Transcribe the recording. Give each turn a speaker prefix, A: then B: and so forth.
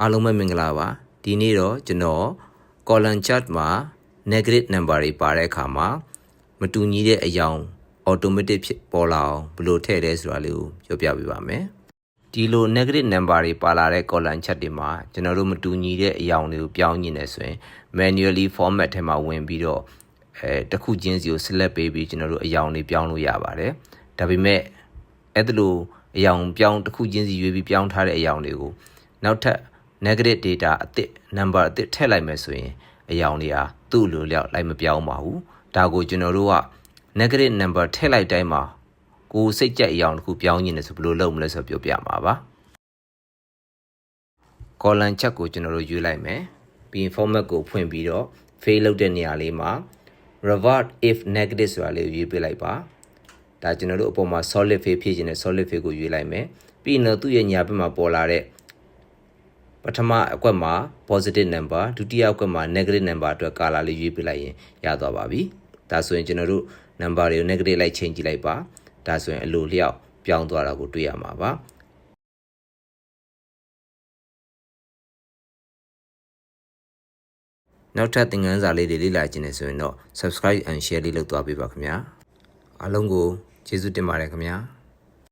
A: အားလုံးပဲမင်္ဂလာပါဒီနေ့တော့ကျွန်တော် column chart မှာ negative number တွေပါတဲ့အခါမှာမတူညီတဲ့အယောင် automatic ဖြစ်ပေါ်လာအောင်ဘယ်လိုထည့်လဲဆိုတာလေးကိုပြောပြပေးပါမယ်ဒီလို negative number တွေပါလာတဲ့ column chart တွေမှာကျွန်တော်တို့မတူညီတဲ့အယောင်တွေကိုပြောင်းညင်နေဆိုရင် manually format ထဲမှာဝင်ပြီးတော့တစ်ခုချင်းစီကို select ပေးပြီးကျွန်တော်တို့အယောင်တွေပြောင်းလို့ရပါတယ်ဒါပေမဲ့အဲ့ဒါလိုအယောင်ပြောင်းတစ်ခုချင်းစီရွေးပြီးပြောင်းထားတဲ့အယောင်တွေကိုနောက်ထပ် negative data အသစ် number အသစ်ထည့်လိုက်မယ်ဆိုရင်အယောင်တွေဟာသူ့လိုလျောက်လိုက်မပြောင်းပါဘူးဒါကိုကျွန်တော်တို့က negative number ထည့်လိုက်တိုင်းမှာကိုစိတ်ကြိုက်အယောင်တစ်ခုပြောင်းနေတယ်ဆိုဘယ်လိုလုပ်မလဲဆိုပြောပြမှာပါ column chart ကိုကျွန်တော်တို့ရွေးလိုက်မယ်ပြီးရင် format ကိုဖွင့်ပြီးတော့ fail လုပ်တဲ့နေရာလေးမှာ revert if negative ဆိုတာလေးရွေးပေးလိုက်ပါဒါကျွန်တော်တို့အပေါ်မှာ solid fill ဖြည့်ခြင်းနဲ့ solid fill ကိုရွေးလိုက်မယ်ပြီးရင်တော့သူ့ရဲ့ညာဘက်မှာပေါ်လာတဲ့ပထမအကွက်မှာ positive number ဒုတိယအကွက်မှာ negative number အတွက် color လေးရွေးပေးလိုက်ရင်ရသွားပါပြီဒါဆိုရင်ကျွန်တော်တို့ number တွေကို negative လိုက်ချိန်ကြည့်လိုက်ပါဒါဆိုရင်အလိုလျောက်ပြောင်းသွားတာကိုတွေ့ရမှာပါနောက်ထပ်သင်ခန်းစာလေးတွေလေ့လာခြင်းနဲ့ဆိုရင်တော့ subscribe and share လေးလုပ်သွားပေးပါခင်ဗျာအားလုံးကိုကျေးဇူးတင်ပါတယ်ခင်ဗျာ